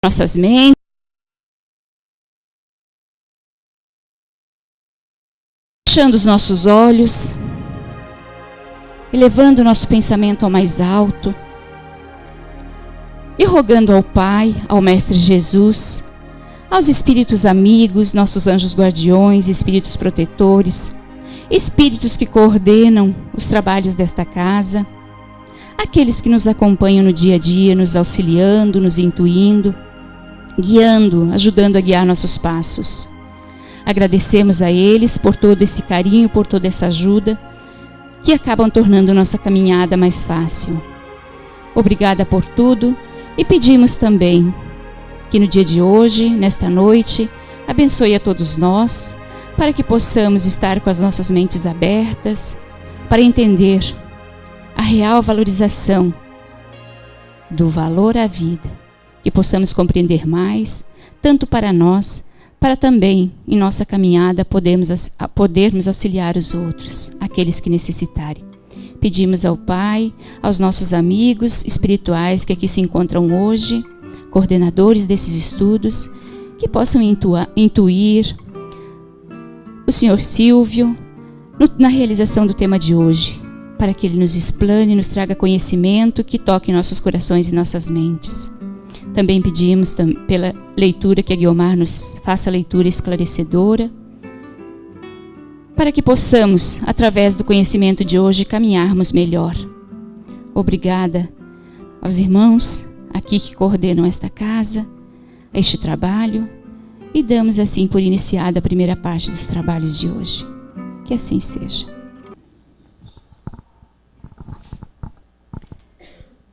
nossas mentes, fechando os nossos olhos, elevando o nosso pensamento ao mais alto e rogando ao Pai, ao Mestre Jesus, aos espíritos amigos, nossos anjos guardiões, espíritos protetores, espíritos que coordenam os trabalhos desta casa, aqueles que nos acompanham no dia a dia, nos auxiliando, nos intuindo, guiando, ajudando a guiar nossos passos. Agradecemos a eles por todo esse carinho, por toda essa ajuda, que acabam tornando nossa caminhada mais fácil. Obrigada por tudo e pedimos também que no dia de hoje, nesta noite, abençoe a todos nós, para que possamos estar com as nossas mentes abertas, para entender a real valorização do valor à vida, que possamos compreender mais, tanto para nós, para também, em nossa caminhada, podermos auxiliar os outros, aqueles que necessitarem. Pedimos ao Pai, aos nossos amigos espirituais que aqui se encontram hoje, coordenadores desses estudos, que possam intuir o Sr. Silvio na realização do tema de hoje, para que ele nos explane e nos traga conhecimento que toque nossos corações e nossas mentes. Também pedimos pela leitura que a Guiomar nos faça a leitura esclarecedora, para que possamos, através do conhecimento de hoje, caminharmos melhor. Obrigada aos irmãos aqui que coordenam esta casa, este trabalho, e damos assim por iniciada a primeira parte dos trabalhos de hoje. Que assim seja.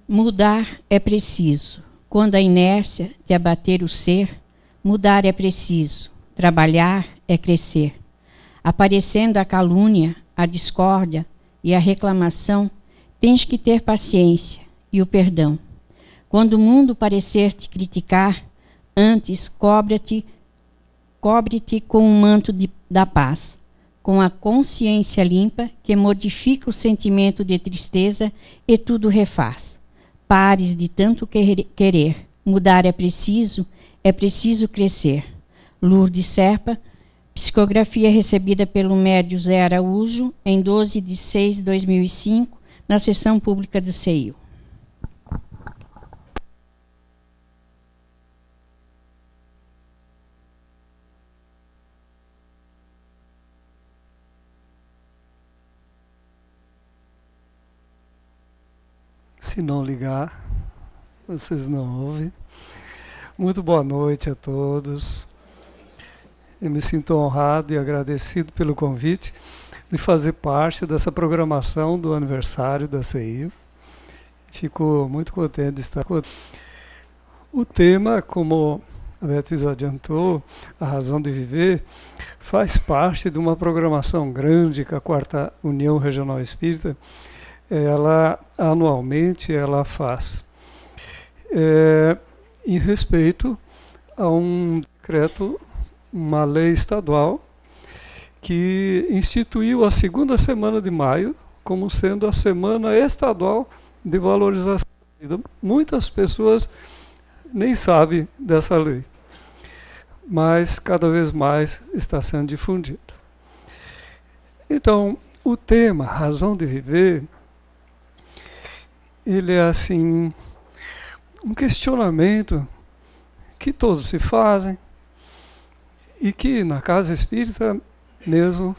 Mudar é preciso. Quando a inércia de abater o ser, mudar é preciso. Trabalhar é crescer. Aparecendo a calúnia, a discórdia e a reclamação, tens que ter paciência e o perdão. Quando o mundo parecer te criticar, antes cobre-te com o manto da paz, com a consciência limpa que modifica o sentimento de tristeza e tudo refaz. Pares de tanto querer. Mudar é preciso crescer. Lourdes Serpa, psicografia recebida pelo médium Zé Araújo em 12/6/2005, na sessão pública do CEIU. Se não ligar, vocês não ouvem. Muito boa noite a todos. Eu me sinto honrado e agradecido pelo convite de fazer parte dessa programação do aniversário da CEIU. Fico muito contente de estar. O tema, como a Beatriz adiantou, a razão de viver, faz parte de uma programação grande que a 4ª União Regional Espírita anualmente faz, em respeito a um decreto, uma lei estadual, que instituiu a 2ª semana de maio como sendo a semana estadual de valorização da vida. Muitas pessoas nem sabem dessa lei, mas cada vez mais está sendo difundido. Então, o tema Razão de Viver, ele é assim, um questionamento que todos se fazem e que na Casa Espírita mesmo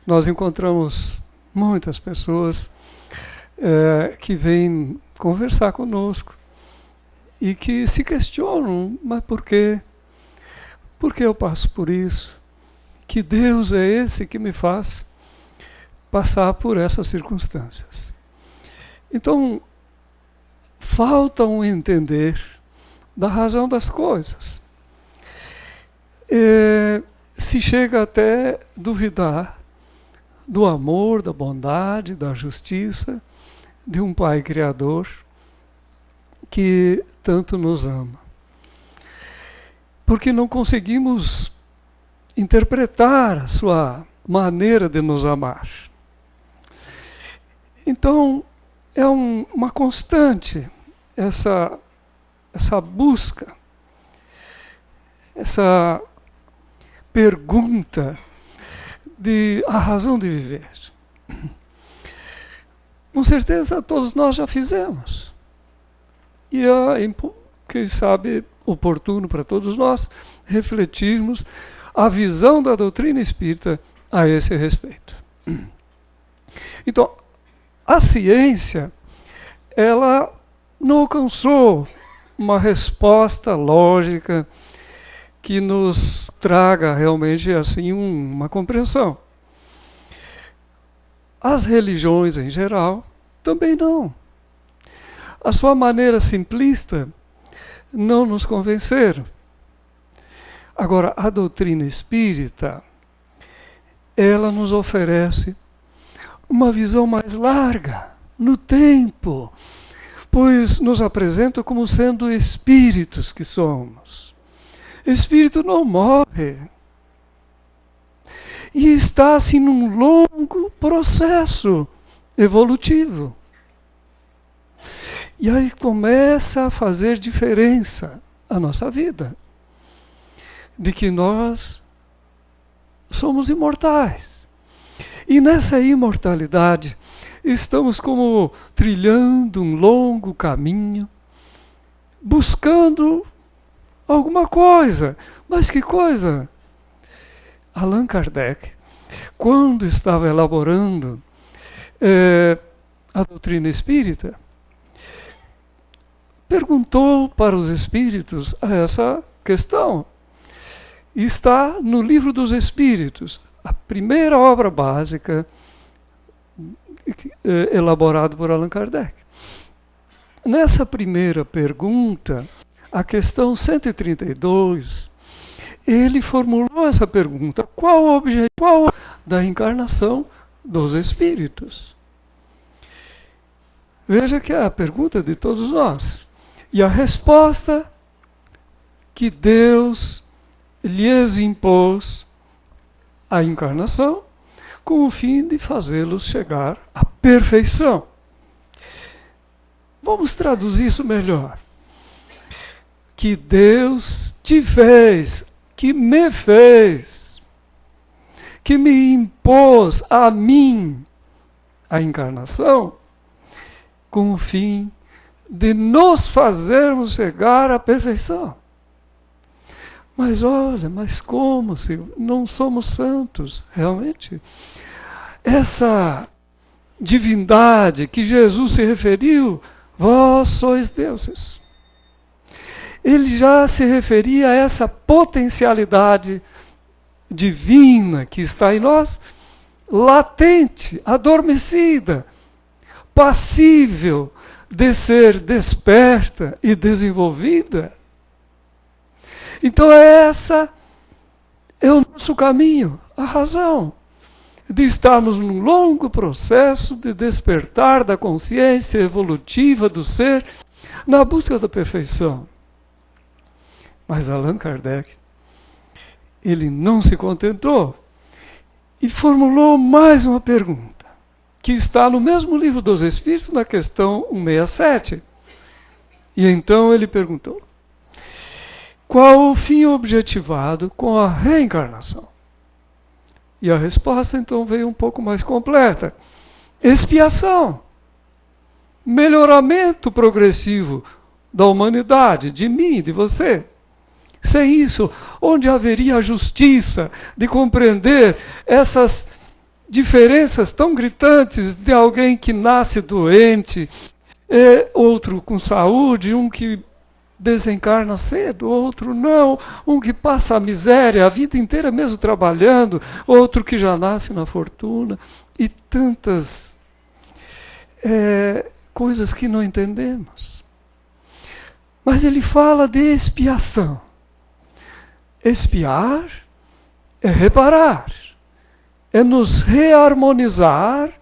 nós encontramos muitas pessoas que vêm conversar conosco e que se questionam, mas por quê? Por que eu passo por isso? Que Deus é esse que me faz passar por essas circunstâncias? Então, falta um entender da razão das coisas. Se chega até duvidar do amor, da bondade, da justiça de um Pai Criador que tanto nos ama. Porque não conseguimos interpretar a sua maneira de nos amar. Então, é uma constante essa busca essa pergunta de a razão de viver. Com certeza todos nós já fizemos. E é, quem sabe, oportuno para todos nós refletirmos a visão da doutrina espírita a esse respeito. Então, a ciência, ela não alcançou uma resposta lógica que nos traga realmente assim uma compreensão. As religiões em geral também não. A sua maneira simplista não nos convenceram. Agora, a doutrina espírita, ela nos oferece uma visão mais larga no tempo, pois nos apresenta como sendo espíritos que somos. Espírito não morre. E está assim num longo processo evolutivo. E aí começa a fazer diferença a nossa vida. De que nós somos imortais. E nessa imortalidade estamos como trilhando um longo caminho, buscando alguma coisa. Mas que coisa? Allan Kardec, quando estava elaborando a doutrina espírita, perguntou para os espíritos essa questão. Está no Livro dos Espíritos, a primeira obra básica elaborada por Allan Kardec. Nessa primeira pergunta, a questão 132, ele formulou essa pergunta: qual o objetivo da encarnação dos espíritos? Veja que é a pergunta de todos nós. E a resposta que Deus lhes impôs a encarnação com o fim de fazê-los chegar à perfeição. Vamos traduzir isso melhor. Que Deus te fez, que me fez, que me impôs a mim a encarnação com o fim de nos fazermos chegar à perfeição. Mas olha, mas como se não somos santos, realmente? Essa divindade que Jesus se referiu, vós sois deuses. Ele já se referia a essa potencialidade divina que está em nós, latente, adormecida, passível de ser desperta e desenvolvida. Então essa é o nosso caminho, a razão de estarmos num longo processo de despertar da consciência evolutiva do ser na busca da perfeição. Mas Allan Kardec, ele não se contentou e formulou mais uma pergunta, que está no mesmo Livro dos Espíritos, na questão 167. E então ele perguntou: qual o fim objetivado com a reencarnação? E a resposta então veio um pouco mais completa: expiação, melhoramento progressivo da humanidade, de mim, de você. Sem isso, onde haveria a justiça de compreender essas diferenças tão gritantes de alguém que nasce doente, outro com saúde, um que desencarna cedo, outro não, um que passa a miséria a vida inteira mesmo trabalhando, outro que já nasce na fortuna, e tantas coisas que não entendemos. Mas ele fala de expiação. Expiar é reparar, é nos reharmonizar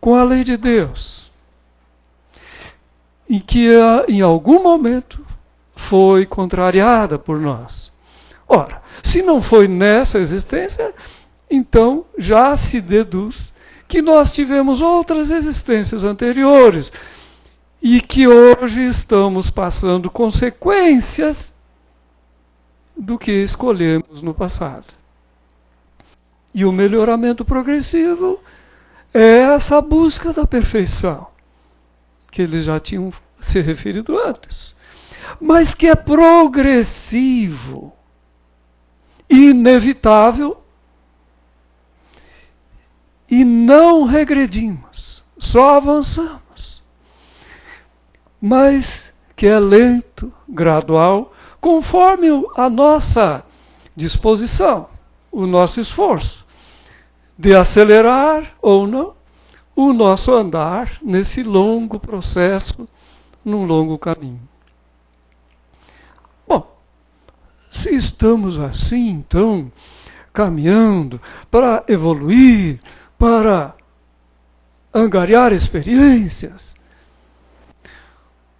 com a lei de Deus, e que em algum momento foi contrariada por nós. Ora, se não foi nessa existência, então já se deduz que nós tivemos outras existências anteriores e que hoje estamos passando consequências do que escolhemos no passado. E o melhoramento progressivo é essa busca da perfeição, que eles já tinham se referido antes, mas que é progressivo, inevitável, e não regredimos, só avançamos, mas que é lento, gradual, conforme a nossa disposição, o nosso esforço de acelerar ou não o nosso andar nesse longo processo, num longo caminho. Bom, se estamos assim, então, caminhando para evoluir, para angariar experiências,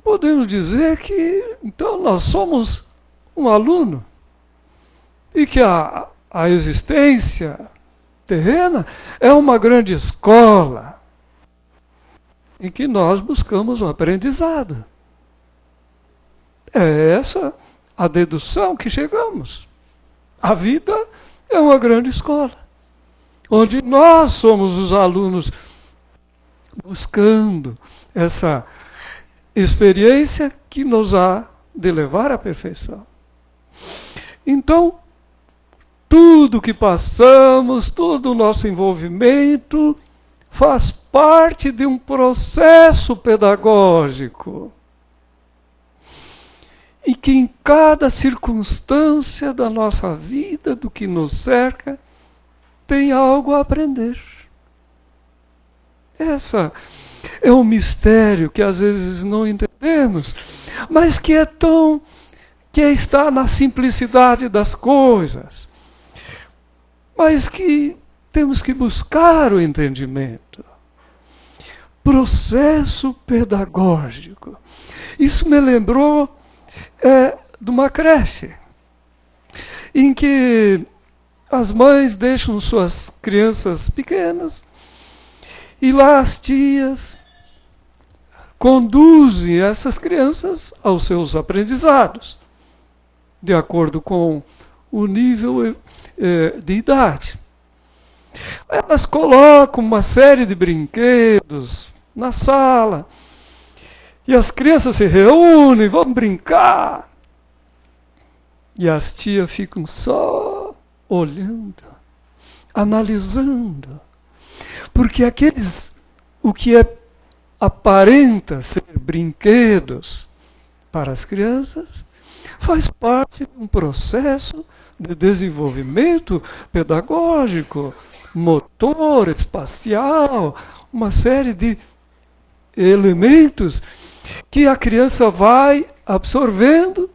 podemos dizer que, então, nós somos um aluno e que a existência terrena é uma grande escola em que nós buscamos um aprendizado. É essa a dedução que chegamos. A vida é uma grande escola, onde nós somos os alunos buscando essa experiência que nos há de levar à perfeição. Então, tudo que passamos, todo o nosso envolvimento faz parte de um processo pedagógico. E que em cada circunstância da nossa vida, do que nos cerca, tem algo a aprender. Essa é um mistério que às vezes não entendemos, mas que está na simplicidade das coisas. Mas que temos que buscar o entendimento. Processo pedagógico. Isso me lembrou de uma creche, em que as mães deixam suas crianças pequenas, e lá as tias conduzem essas crianças aos seus aprendizados, de acordo com o nível de idade. Elas colocam uma série de brinquedos na sala, e as crianças se reúnem, vão brincar. E as tias ficam só olhando, analisando. Porque o que aparenta ser brinquedos para as crianças, faz parte de um processo de desenvolvimento pedagógico, motor, espacial, uma série de elementos que a criança vai absorvendo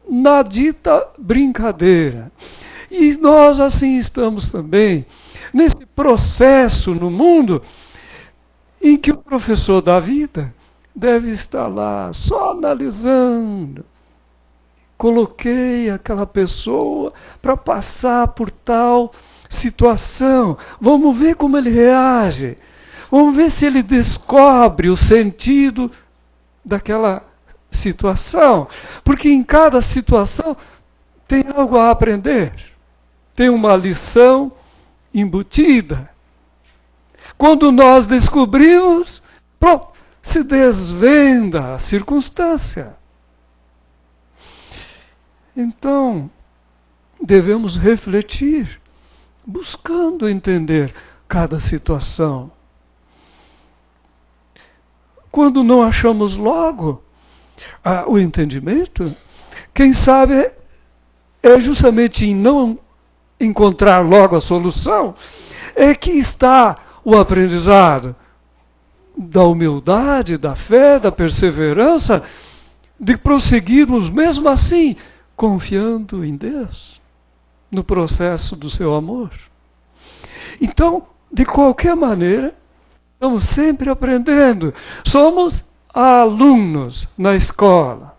na dita brincadeira. E nós assim estamos também nesse processo no mundo em que o professor da vida deve estar lá só analisando. Coloquei aquela pessoa para passar por tal situação. Vamos ver como ele reage. Vamos ver se ele descobre o sentido daquela situação. Porque em cada situação tem algo a aprender. Tem uma lição embutida. Quando nós descobrimos, pronto, se desvenda a circunstância. Então, devemos refletir, buscando entender cada situação. Quando não achamos logo o entendimento, quem sabe é justamente em não encontrar logo a solução, é que está o aprendizado da humildade, da fé, da perseverança, de prosseguirmos mesmo assim, confiando em Deus, no processo do seu amor. Então, de qualquer maneira, estamos sempre aprendendo. Somos alunos na escola.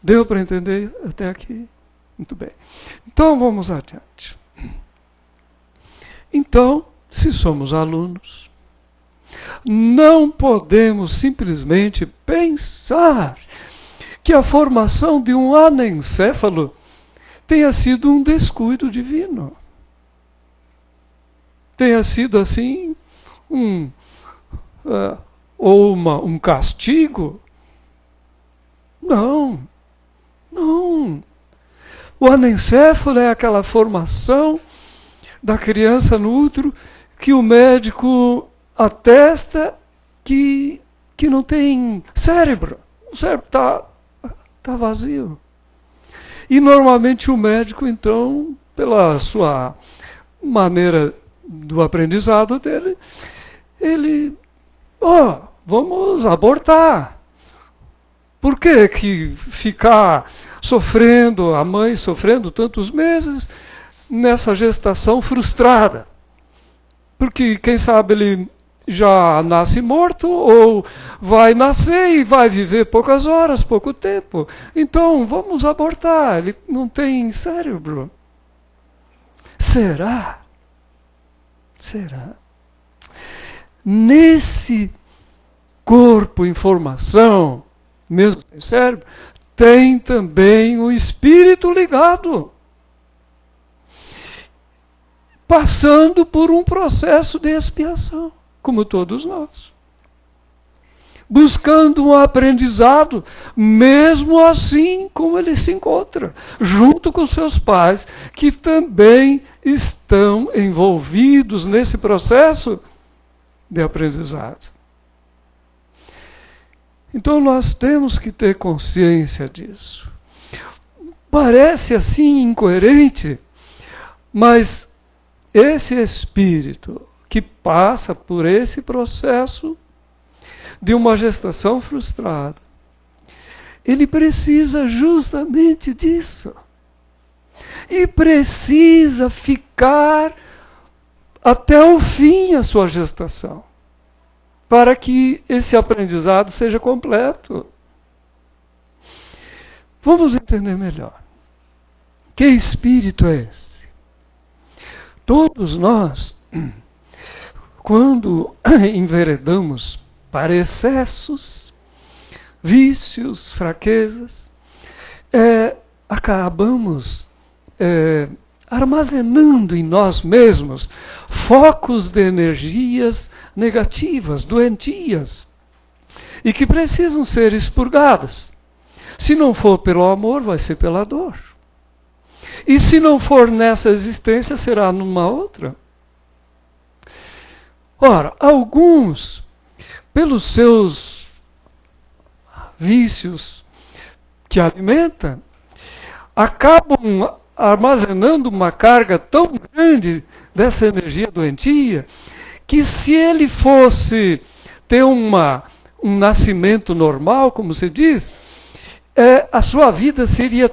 Deu para entender até aqui? Muito bem. Então, vamos adiante. Então, se somos alunos, não podemos simplesmente pensar que a formação de um anencéfalo tenha sido um descuido divino. Tenha sido assim ou um castigo. Não. O anencéfalo é aquela formação da criança no útero que o médico atesta que não tem cérebro. O cérebro está vazio. E normalmente o médico, então, pela sua maneira do aprendizado dele, ele, vamos abortar. Por que ficar sofrendo, a mãe sofrendo tantos meses nessa gestação frustrada? Porque, quem sabe, ele já nasce morto ou vai nascer e vai viver poucas horas, pouco tempo. Então, vamos abortar. Ele não tem cérebro. Será? Nesse corpo em formação, mesmo sem cérebro, tem também o espírito ligado, passando por um processo de expiação, como todos nós, buscando um aprendizado, mesmo assim como ele se encontra, junto com seus pais, que também estão envolvidos nesse processo de aprendizado. Então nós temos que ter consciência disso. Parece assim incoerente, mas esse espírito que passa por esse processo de uma gestação frustrada, ele precisa justamente disso. E precisa ficar até o fim a sua gestação, para que esse aprendizado seja completo. Vamos entender melhor. Que espírito é esse? Todos nós, quando enveredamos para excessos, vícios, fraquezas, acabamos armazenando em nós mesmos focos de energias negativas, doentias, e que precisam ser expurgadas. Se não for pelo amor, vai ser pela dor. E se não for nessa existência, será numa outra. Ora, alguns, pelos seus vícios que alimentam, acabam armazenando uma carga tão grande dessa energia doentia, que se ele fosse ter um nascimento normal, como se diz, a sua vida seria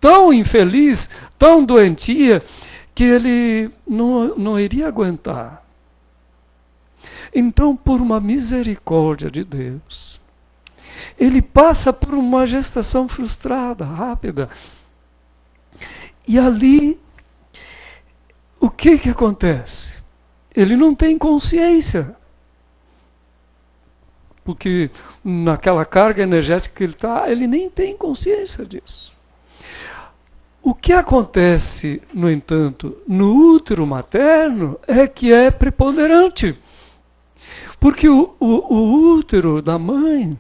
tão infeliz, tão doentia, que ele não iria aguentar. Então, por uma misericórdia de Deus, ele passa por uma gestação frustrada, rápida. E ali, o que acontece? Ele não tem consciência. Porque naquela carga energética que ele está, ele nem tem consciência disso. O que acontece, no entanto, no útero materno é que é preponderante. Porque o útero da mãe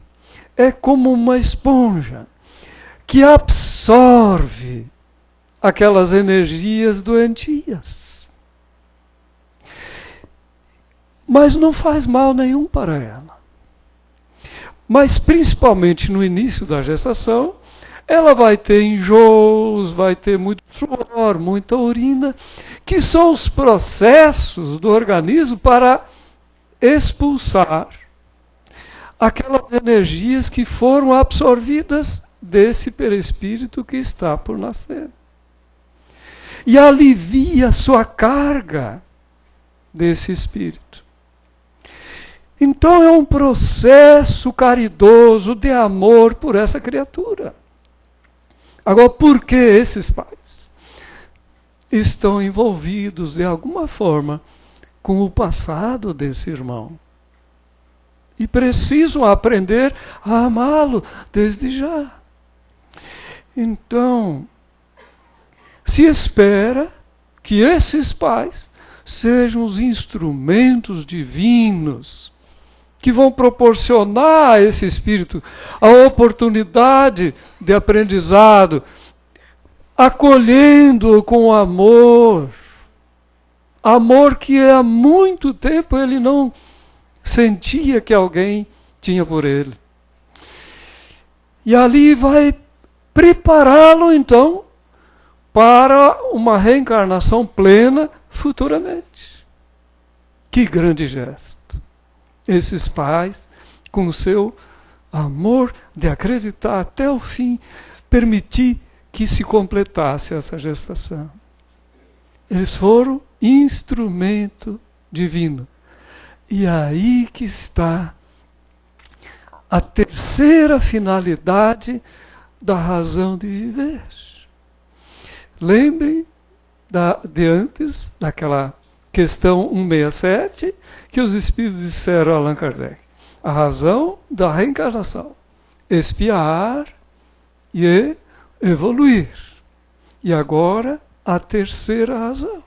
é como uma esponja que absorve aquelas energias doentias. Mas não faz mal nenhum para ela. Mas principalmente no início da gestação, ela vai ter enjoos, vai ter muito suor, muita urina, que são os processos do organismo para expulsar aquelas energias que foram absorvidas desse perispírito que está por nascer. E alivia a sua carga desse espírito. Então é um processo caridoso de amor por essa criatura. Agora, por que esses pais estão envolvidos de alguma forma com o passado desse irmão? e precisam aprender a amá-lo desde já. Então, se espera que esses pais sejam os instrumentos divinos que vão proporcionar a esse espírito a oportunidade de aprendizado, acolhendo-o com amor. Amor que há muito tempo ele não sentia que alguém tinha por ele. E ali vai prepará-lo, então, para uma reencarnação plena futuramente. Que grande gesto! Esses pais, com o seu amor de acreditar até o fim, permitir que se completasse essa gestação. Eles foram instrumento divino. E aí que está a terceira finalidade da razão de viver. Lembrem de antes, daquela questão 167, que os Espíritos disseram a Allan Kardec. A razão da reencarnação: expiar e evoluir. E agora, a terceira razão: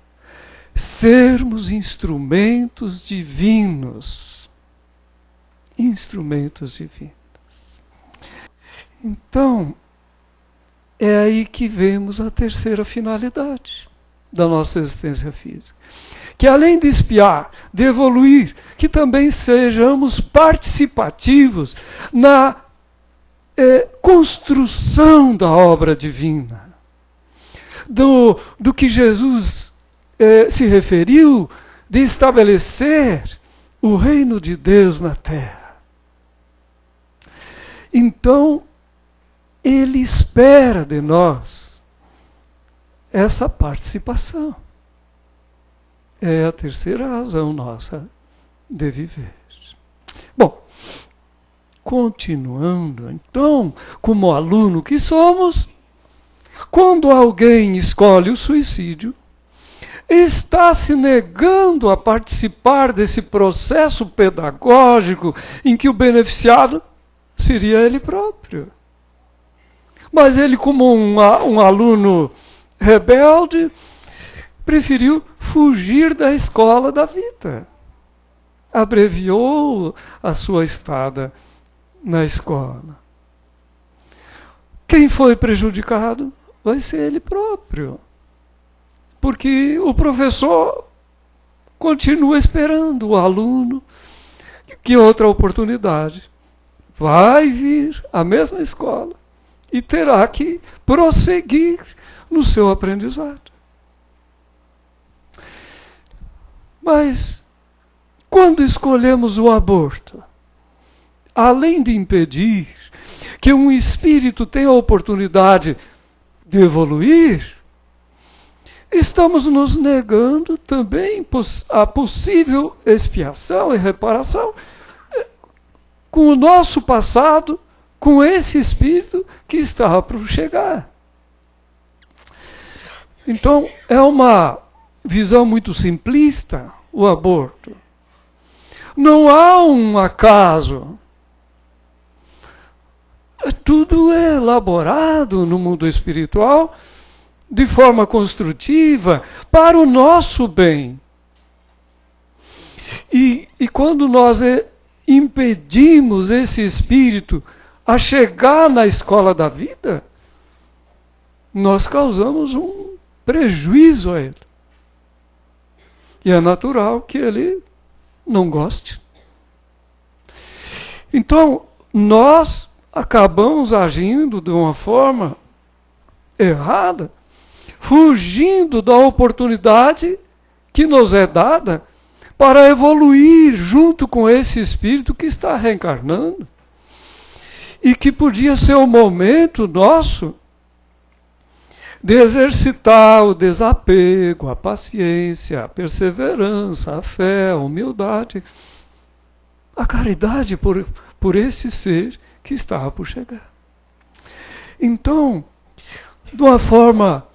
sermos instrumentos divinos. Instrumentos divinos. Então, é aí que vemos a terceira finalidade da nossa existência física. Que além de expiar, de evoluir, que também sejamos participativos na construção da obra divina. Do que Jesus se referiu, de estabelecer o reino de Deus na terra. Então, Ele espera de nós essa participação. É a terceira razão nossa de viver. Bom, continuando, então, como aluno que somos, quando alguém escolhe o suicídio, está se negando a participar desse processo pedagógico em que o beneficiado seria ele próprio. Mas ele, como um aluno rebelde, preferiu fugir da escola da vida. Abreviou a sua estada na escola. Quem foi prejudicado vai ser ele próprio. Porque o professor continua esperando o aluno que outra oportunidade vai vir à mesma escola e terá que prosseguir no seu aprendizado. Mas, quando escolhemos o aborto, além de impedir que um espírito tenha a oportunidade de evoluir, estamos nos negando também a possível expiação e reparação com o nosso passado, com esse espírito que está por chegar. Então, é uma visão muito simplista o aborto. Não há um acaso. Tudo é elaborado no mundo espiritual de forma construtiva para o nosso bem. E quando nós impedimos esse espírito a chegar na escola da vida, nós causamos um prejuízo a ele. E é natural que ele não goste. Então, nós acabamos agindo de uma forma errada, fugindo da oportunidade que nos é dada para evoluir junto com esse espírito que está reencarnando. E que podia ser o momento nosso de exercitar o desapego, a paciência, a perseverança, a fé, a humildade, a caridade por esse ser que estava por chegar. Então, de uma forma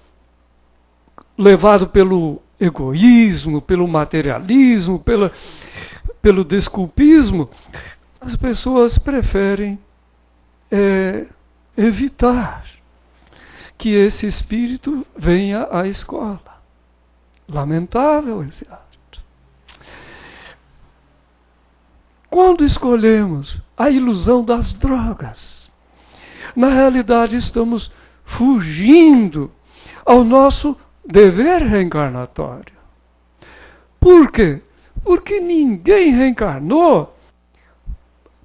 levado pelo egoísmo, pelo materialismo, pelo desculpismo, as pessoas preferem evitar que esse espírito venha à escola. Lamentável esse ato. Quando escolhemos a ilusão das drogas, na realidade estamos fugindo ao nosso dever reencarnatório. Por quê? Porque ninguém reencarnou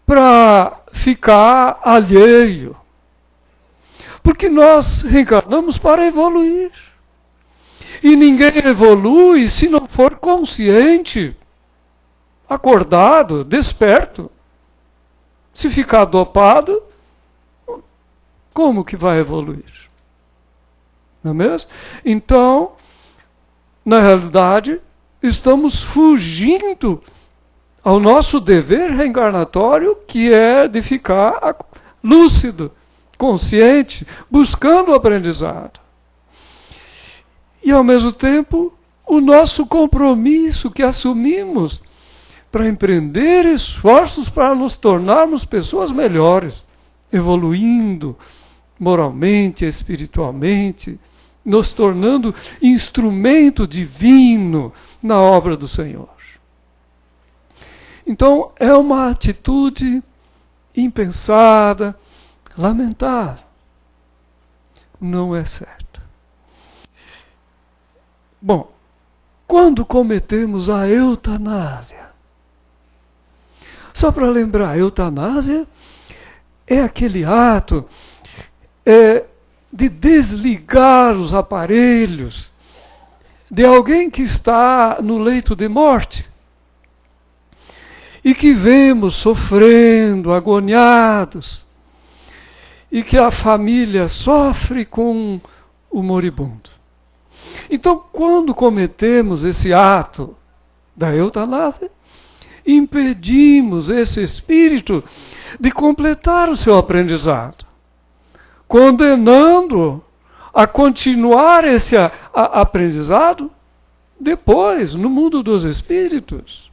para ficar alheio. Porque nós reencarnamos para evoluir. E ninguém evolui se não for consciente, acordado, desperto. Se ficar dopado, como que vai evoluir? Não é mesmo? Então, na realidade, estamos fugindo ao nosso dever reencarnatório, que é de ficar lúcido, consciente, buscando o aprendizado. E, ao mesmo tempo, o nosso compromisso que assumimos para empreender esforços para nos tornarmos pessoas melhores, evoluindo moralmente, espiritualmente, nos tornando instrumento divino na obra do Senhor. Então, é uma atitude impensada, lamentável. Não é certa. Bom, quando cometemos a eutanásia, só para lembrar, a eutanásia é aquele ato de desligar os aparelhos de alguém que está no leito de morte e que vemos sofrendo, agoniados, e que a família sofre com o moribundo. Então, quando cometemos esse ato da eutanásia, impedimos esse espírito de completar o seu aprendizado, condenando a continuar esse aprendizado depois, no mundo dos espíritos.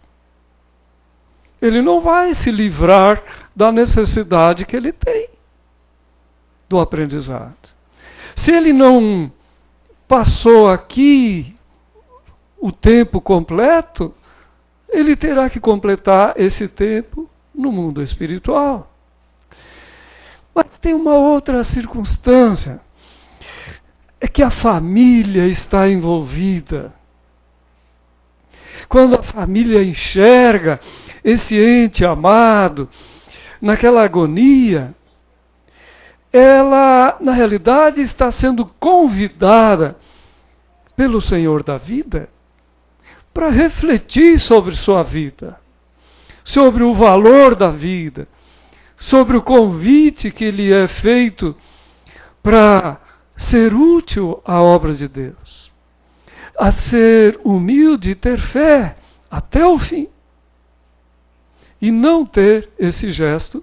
Ele não vai se livrar da necessidade que ele tem do aprendizado. Se ele não passou aqui o tempo completo, ele terá que completar esse tempo no mundo espiritual. Mas tem uma outra circunstância, é que a família está envolvida. Quando a família enxerga esse ente amado naquela agonia, ela, na realidade, está sendo convidada pelo Senhor da vida para refletir sobre sua vida, sobre o valor da vida, sobre o convite que lhe é feito para ser útil à obra de Deus, a ser humilde e ter fé até o fim, e não ter esse gesto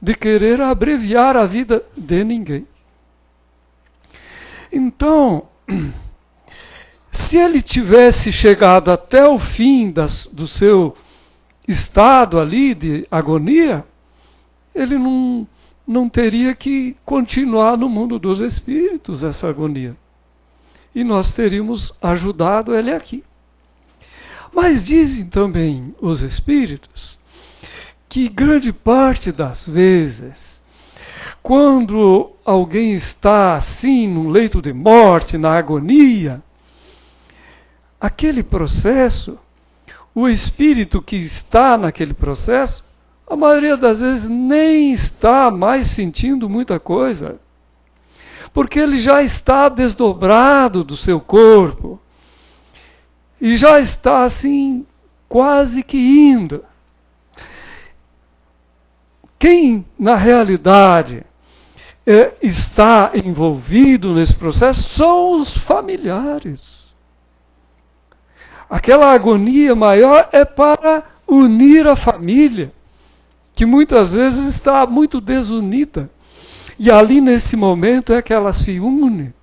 de querer abreviar a vida de ninguém. Então, se ele tivesse chegado até o fim do seu estado ali de agonia, ele não teria que continuar no mundo dos espíritos essa agonia. E nós teríamos ajudado ele aqui. Mas dizem também os espíritos que grande parte das vezes, quando alguém está assim num leito de morte, na agonia, aquele processo, o espírito que está naquele processo, a maioria das vezes nem está mais sentindo muita coisa, porque ele já está desdobrado do seu corpo e já está assim quase que indo. Quem, na realidade, está envolvido nesse processo são os familiares. Aquela agonia maior é para unir a família, que muitas vezes está muito desunida. E ali, nesse momento, é que ela se une,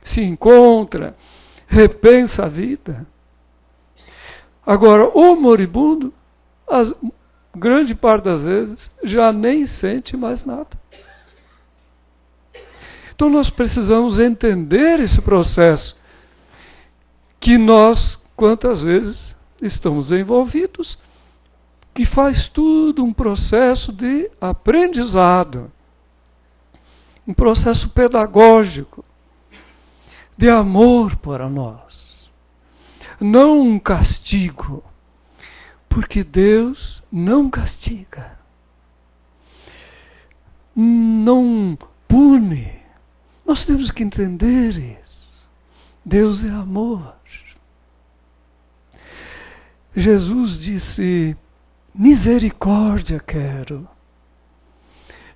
se encontra, repensa a vida. Agora, o moribundo, grande parte das vezes, já nem sente mais nada. Então nós precisamos entender esse processo que nós, quantas vezes, estamos envolvidos, que faz tudo um processo de aprendizado, um processo pedagógico, de amor para nós, não um castigo, porque Deus não castiga, não pune. Nós temos que entender isso. Deus é amor. Jesus disse: misericórdia quero,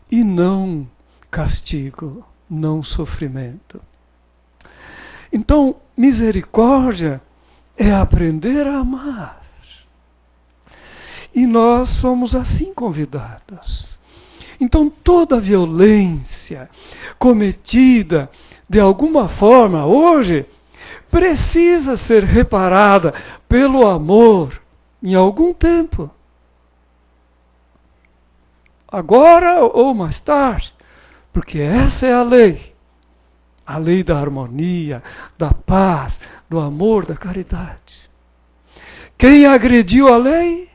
e não castigo, não sofrimento. Então, misericórdia é aprender a amar. E nós somos assim convidados. Então, toda violência cometida de alguma forma hoje precisa ser reparada pelo amor em algum tempo. Agora ou mais tarde, porque essa é a lei. A lei da harmonia, da paz, do amor, da caridade. Quem agrediu a lei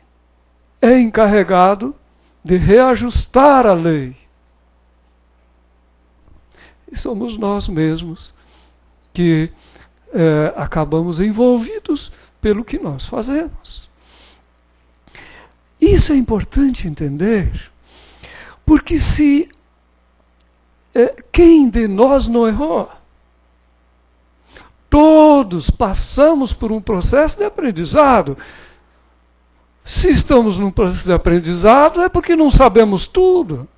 é encarregado de reajustar a lei. E somos nós mesmos que acabamos envolvidos pelo que nós fazemos. Isso é importante entender, porque se quem de nós não errou? Todos passamos por um processo de aprendizado. Se estamos num processo de aprendizado, é porque não sabemos tudo.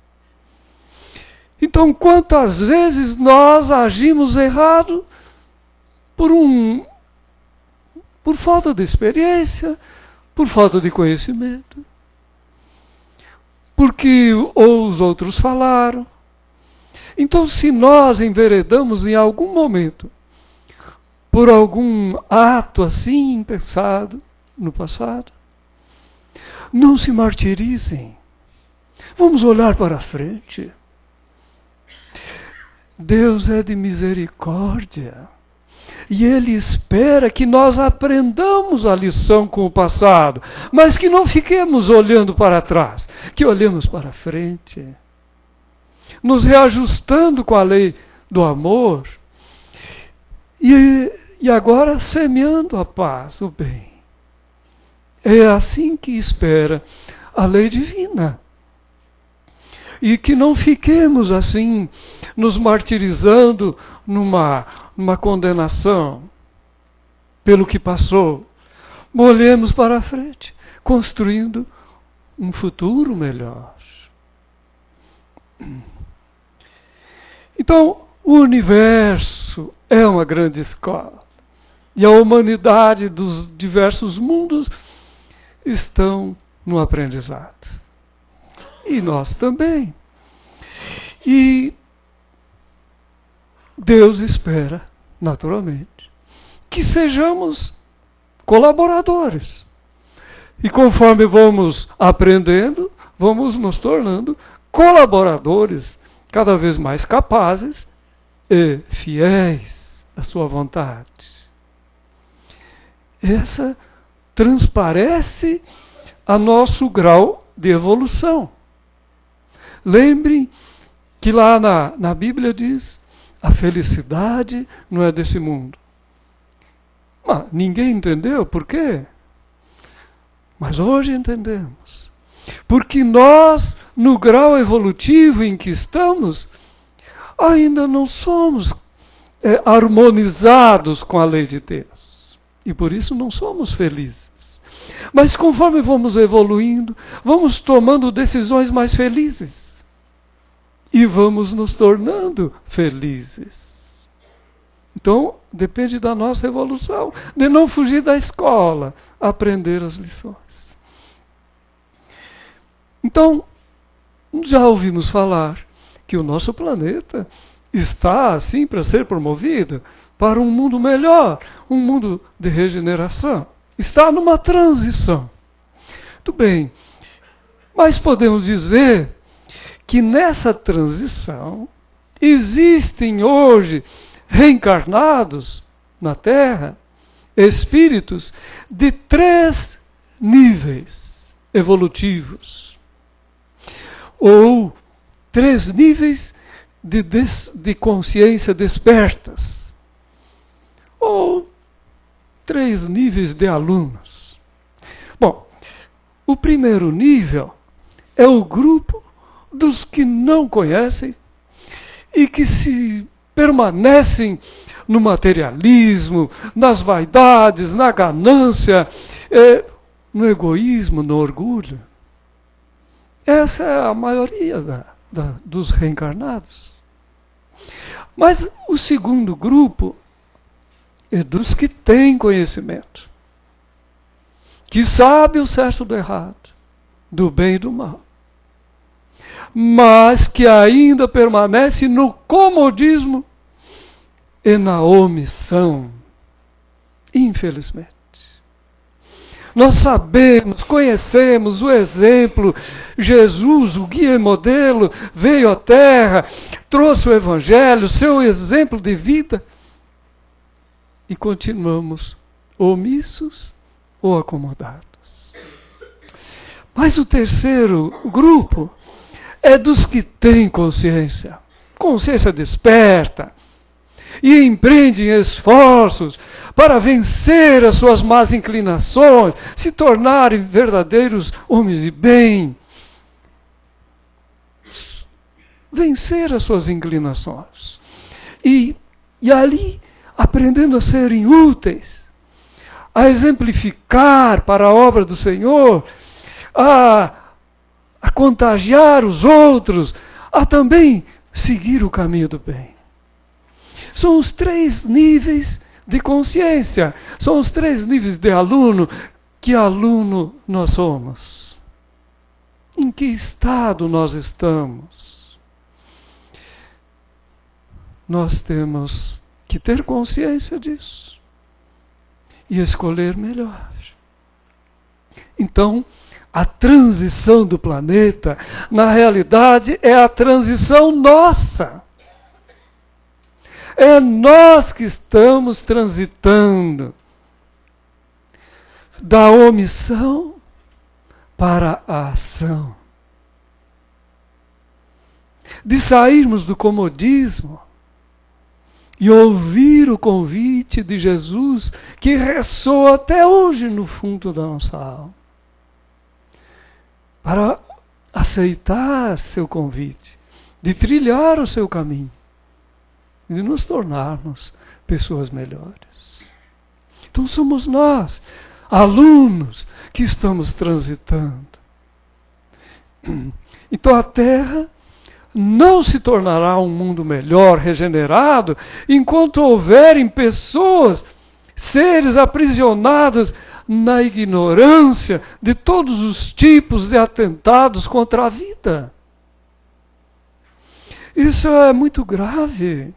Então, quantas vezes nós agimos errado por falta de experiência, por falta de conhecimento, porque ou os outros falaram. Então, se nós enveredamos em algum momento por algum ato assim impensado no passado, não se martirizem. Vamos olhar para frente. Deus é de misericórdia. E Ele espera que nós aprendamos a lição com o passado, mas que não fiquemos olhando para trás, que olhemos para frente, nos reajustando com a lei do amor e agora semeando a paz, o bem. É assim que espera a lei divina. E que não fiquemos assim, nos martirizando numa condenação pelo que passou. Olhemos para a frente, construindo um futuro melhor. Então, o universo é uma grande escola. E a humanidade dos diversos mundos estão no aprendizado. E nós também. E Deus espera, naturalmente, que sejamos colaboradores. E conforme vamos aprendendo, vamos nos tornando colaboradores cada vez mais capazes e fiéis à sua vontade. Essa transparece a nosso grau de evolução. Lembrem que lá na Bíblia diz: a felicidade não é desse mundo. Mas ninguém entendeu por quê? Mas hoje entendemos. Porque nós, no grau evolutivo em que estamos, ainda não somos harmonizados com a lei de Deus. E por isso não somos felizes. Mas conforme vamos evoluindo, vamos tomando decisões mais felizes. E vamos nos tornando felizes. Então, depende da nossa evolução, de não fugir da escola, aprender as lições. Então, já ouvimos falar que o nosso planeta está assim para ser promovido para um mundo melhor, um mundo de regeneração. Está numa transição. Muito bem. Mas podemos dizer que nessa transição existem hoje reencarnados na Terra espíritos de 3 níveis evolutivos, ou 3 níveis de consciência despertas, ou 3 níveis de alunos. Bom, o primeiro nível é o grupo dos que não conhecem e que se permanecem no materialismo, nas vaidades, na ganância, no egoísmo, no orgulho. Essa é a maioria dos reencarnados. Mas o segundo grupo é dos que têm conhecimento, que sabem o certo do errado, do bem e do mal, mas que ainda permanecem no comodismo e na omissão, infelizmente. Nós sabemos, conhecemos o exemplo. Jesus, o guia e modelo, veio à Terra, trouxe o Evangelho, seu exemplo de vida, e continuamos omissos ou acomodados. Mas o terceiro grupo é dos que têm consciência desperta, e empreendem esforços para vencer as suas más inclinações, se tornarem verdadeiros homens de bem. Vencer as suas inclinações. E ali, aprendendo a serem úteis, a exemplificar para a obra do Senhor, a contagiar os outros, a também seguir o caminho do bem. São os 3 níveis de consciência, são os 3 níveis de aluno. Que aluno nós somos? Em que estado nós estamos? Nós temos que ter consciência disso e escolher melhor. Então, a transição do planeta, na realidade, é a transição nossa. É nós que estamos transitando da omissão para a ação. De sairmos do comodismo e ouvir o convite de Jesus, que ressoa até hoje no fundo da nossa alma, para aceitar seu convite, de trilhar o seu caminho, de nos tornarmos pessoas melhores. Então somos nós, alunos, que estamos transitando. Então a Terra não se tornará um mundo melhor, regenerado, enquanto houverem pessoas, seres aprisionados na ignorância de todos os tipos de atentados contra a vida. Isso é muito grave.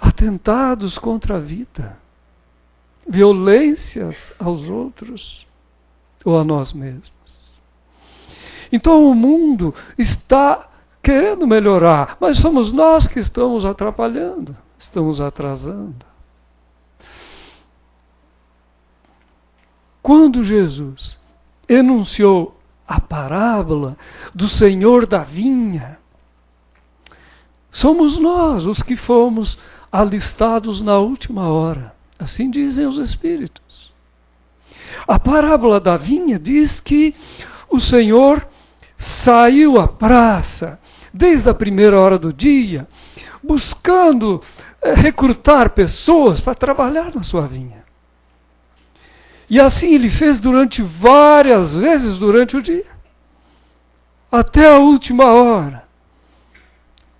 Atentados contra a vida, violências aos outros ou a nós mesmos. Então o mundo está querendo melhorar, mas somos nós que estamos atrapalhando, estamos atrasando. Quando Jesus enunciou a parábola do Senhor da vinha, somos nós os que fomos alistados na última hora. Assim dizem os Espíritos. A parábola da vinha diz que o Senhor saiu à praça desde a primeira hora do dia, buscando recrutar pessoas para trabalhar na sua vinha. E assim ele fez várias vezes durante o dia, até a última hora,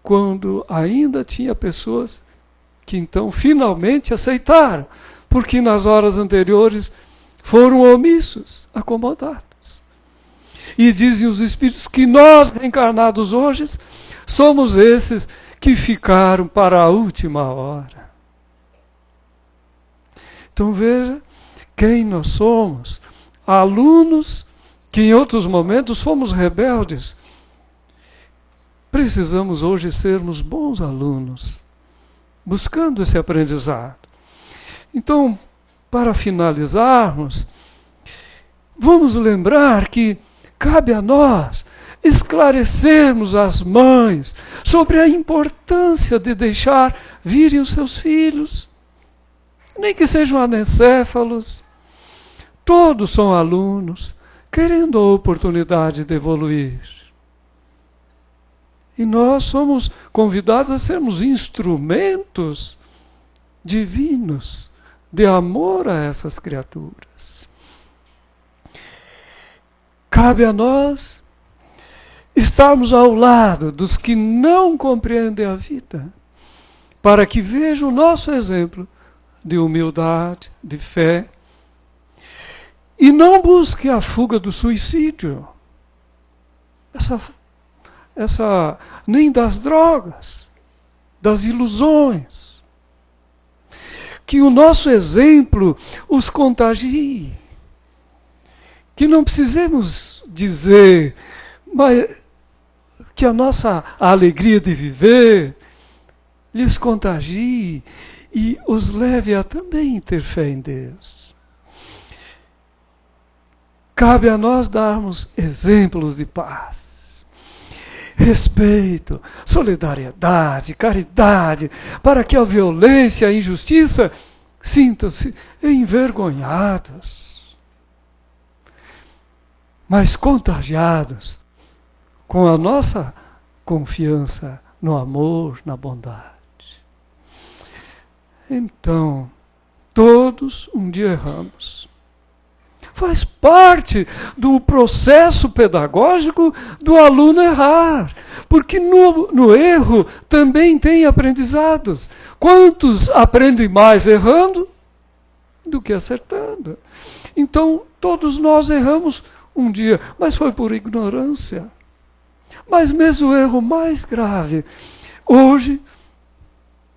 quando ainda tinha pessoas que então finalmente aceitaram, porque nas horas anteriores foram omissos, acomodados. E dizem os Espíritos que nós, reencarnados hoje, somos esses que ficaram para a última hora. Então veja quem nós somos: alunos que em outros momentos fomos rebeldes. Precisamos hoje sermos bons alunos, buscando esse aprendizado. Então, para finalizarmos, vamos lembrar que cabe a nós esclarecermos as mães sobre a importância de deixar virem os seus filhos, nem que sejam anencéfalos. Todos são alunos, querendo a oportunidade de evoluir. E nós somos convidados a sermos instrumentos divinos de amor a essas criaturas. Cabe a nós estarmos ao lado dos que não compreendem a vida, para que vejam o nosso exemplo de humildade, de fé, e não busquem a fuga do suicídio, nem das drogas, das ilusões. Que o nosso exemplo os contagie. Que não precisemos dizer, mas que a nossa alegria de viver lhes contagie e os leve a também ter fé em Deus. Cabe a nós darmos exemplos de paz, respeito, solidariedade, caridade, para que a violência e a injustiça sintam-se envergonhados, mas contagiados com a nossa confiança no amor, na bondade. Então, todos um dia erramos. Faz parte do processo pedagógico do aluno errar, porque no erro também tem aprendizados. Quantos aprendem mais errando do que acertando? Então, todos nós erramos um dia, mas foi por ignorância. Mas mesmo o erro mais grave, hoje,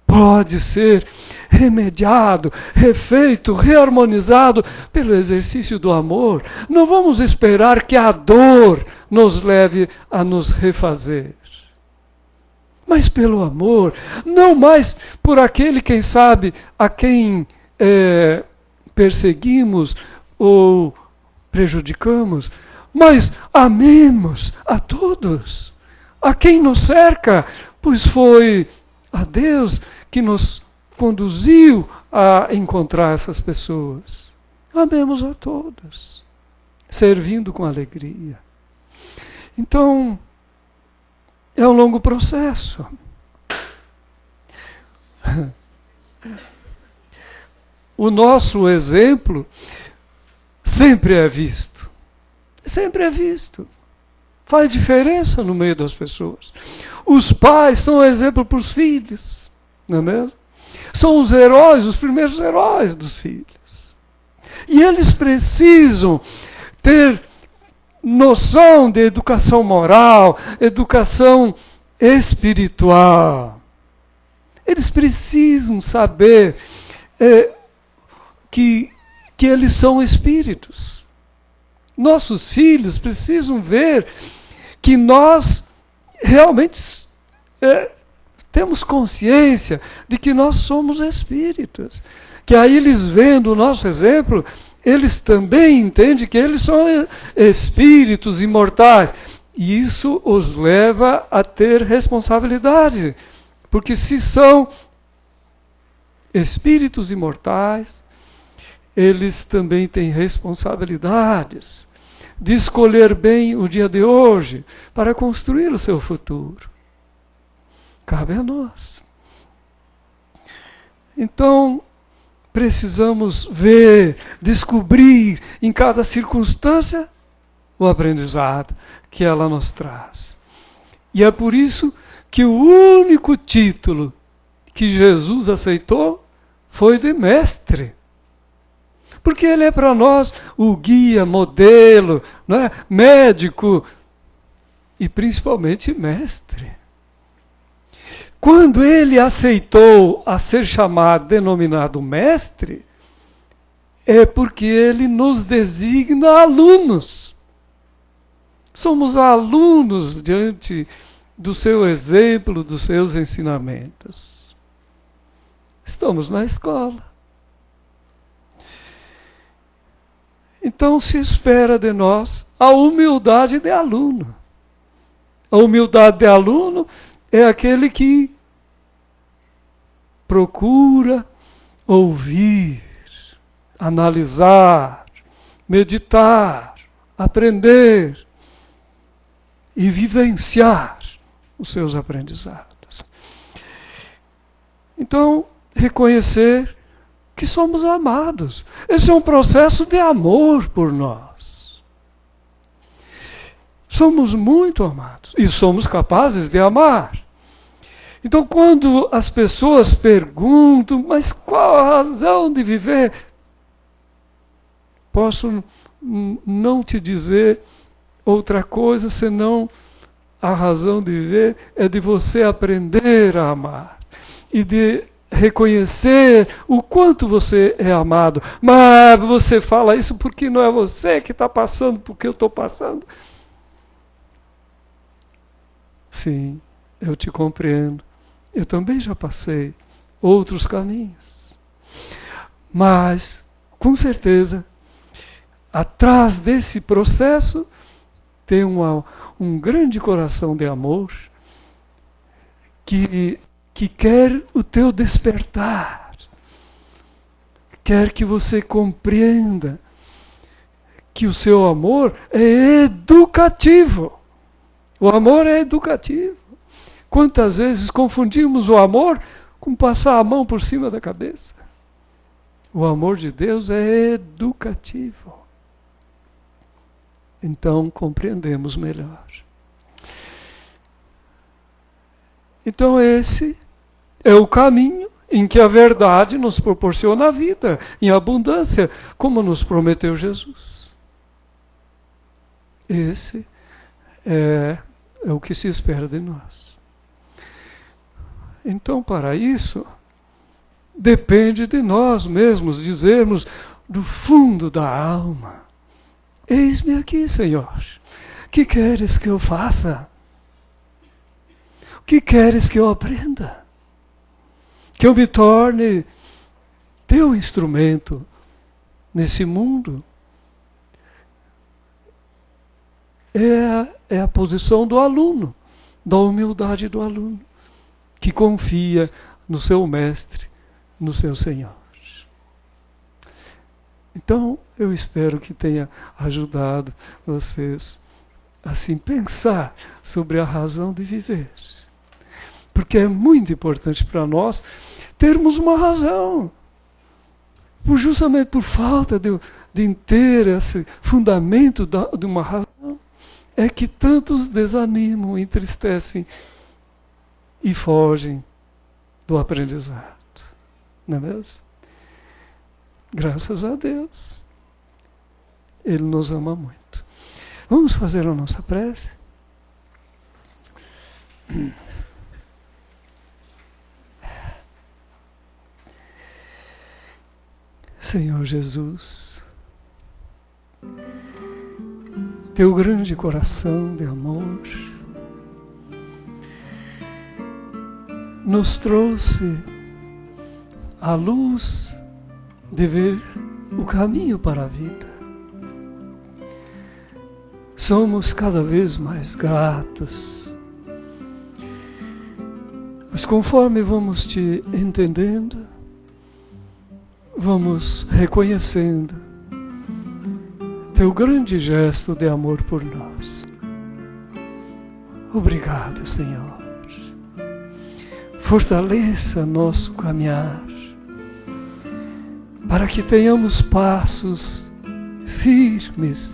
pode ser remediado, refeito, reharmonizado pelo exercício do amor. Não vamos esperar que a dor nos leve a nos refazer, mas pelo amor, não mais por aquele, quem sabe, a quem perseguimos ou prejudicamos, mas amemos a todos, a quem nos cerca, pois foi a Deus que nos conduziu a encontrar essas pessoas. Amemos a todos, servindo com alegria. Então, é um longo processo. O nosso exemplo sempre é visto. Sempre é visto. Faz diferença no meio das pessoas. Os pais são exemplo para os filhos, não é mesmo? São os heróis, os primeiros heróis dos filhos. E eles precisam ter noção de educação moral, educação espiritual. Eles precisam saber que eles são espíritos. Nossos filhos precisam ver que nós realmente temos consciência de que nós somos espíritos. Que aí eles vendo o nosso exemplo, eles também entendem que eles são espíritos imortais. E isso os leva a ter responsabilidade. Porque se são espíritos imortais, eles também têm responsabilidades de escolher bem o dia de hoje para construir o seu futuro. Cabe a nós. Então, precisamos ver, descobrir em cada circunstância o aprendizado que ela nos traz. E é por isso que o único título que Jesus aceitou foi de mestre. Porque ele é para nós o guia, modelo, não é? Médico e principalmente mestre. Quando ele aceitou a ser chamado, denominado mestre, é porque ele nos designa alunos. Somos alunos diante do seu exemplo, dos seus ensinamentos. Estamos na escola. Então se espera de nós a humildade de aluno. A humildade de aluno é aquele que procura ouvir, analisar, meditar, aprender e vivenciar os seus aprendizados. Então, reconhecer que somos amados. Esse é um processo de amor por nós. Somos muito amados e somos capazes de amar. Então, quando as pessoas perguntam, mas qual a razão de viver? Posso não te dizer outra coisa senão a razão de viver é de você aprender a amar e de reconhecer o quanto você é amado. Mas você fala isso porque não é você que está passando por que eu estou passando. Sim, eu te compreendo. Eu também já passei outros caminhos. Mas, com certeza, atrás desse processo tem um grande coração de amor que quer o teu despertar, quer que você compreenda que o seu amor é educativo. O amor é educativo. Quantas vezes confundimos o amor com passar a mão por cima da cabeça? O amor de Deus é educativo. Então compreendemos melhor. Então esse é o caminho em que a verdade nos proporciona a vida em abundância, como nos prometeu Jesus. Esse é o que se espera de nós. Então, para isso, depende de nós mesmos dizermos do fundo da alma: eis-me aqui, Senhor. Que queres que eu faça? O que queres que eu aprenda? Que eu me torne teu instrumento nesse mundo? É a posição do aluno, da humildade do aluno, que confia no seu mestre, no seu Senhor. Então, eu espero que tenha ajudado vocês a assim, pensar sobre a razão de viver. Porque é muito importante para nós termos uma razão. Justamente por falta de ter esse fundamento de uma razão, é que tantos desanimam, entristecem e fogem do aprendizado. Não é mesmo? Graças a Deus. Ele nos ama muito. Vamos fazer a nossa prece? Senhor Jesus, teu grande coração de amor nos trouxe a luz de ver o caminho para a vida. Somos cada vez mais gratos, mas conforme vamos te entendendo, vamos reconhecendo teu grande gesto de amor por nós. Obrigado, Senhor. Fortaleça nosso caminhar, para que tenhamos passos firmes,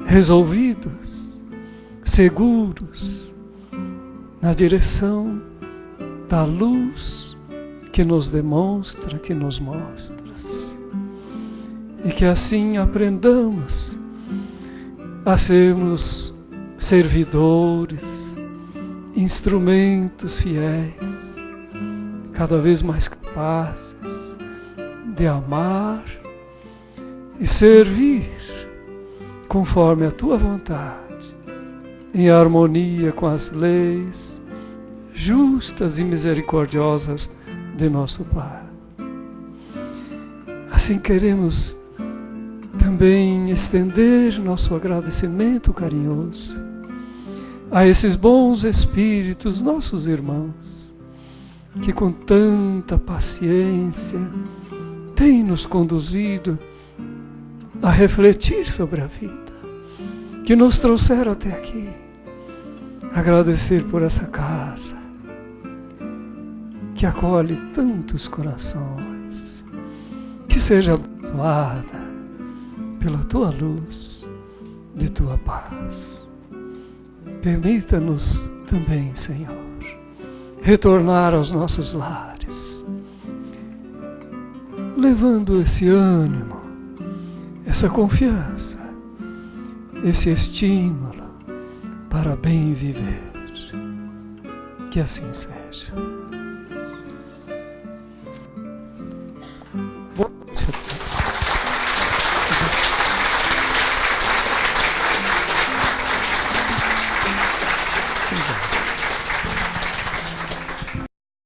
resolvidos, seguros, na direção da luz que nos demonstra, que nos mostras. E que assim aprendamos a sermos servidores, instrumentos fiéis, cada vez mais capazes de amar e servir conforme a tua vontade, em harmonia com as leis justas e misericordiosas de nosso Pai. Assim queremos também estender nosso agradecimento carinhoso a esses bons espíritos, nossos irmãos, que com tanta paciência têm nos conduzido a refletir sobre a vida, que nos trouxeram até aqui. Agradecer por essa casa, que acolhe tantos corações, que seja abençoada pela tua luz, de tua paz. Permita-nos também, Senhor, retornar aos nossos lares, levando esse ânimo, essa confiança, esse estímulo para bem viver. Que assim seja. Boa noite.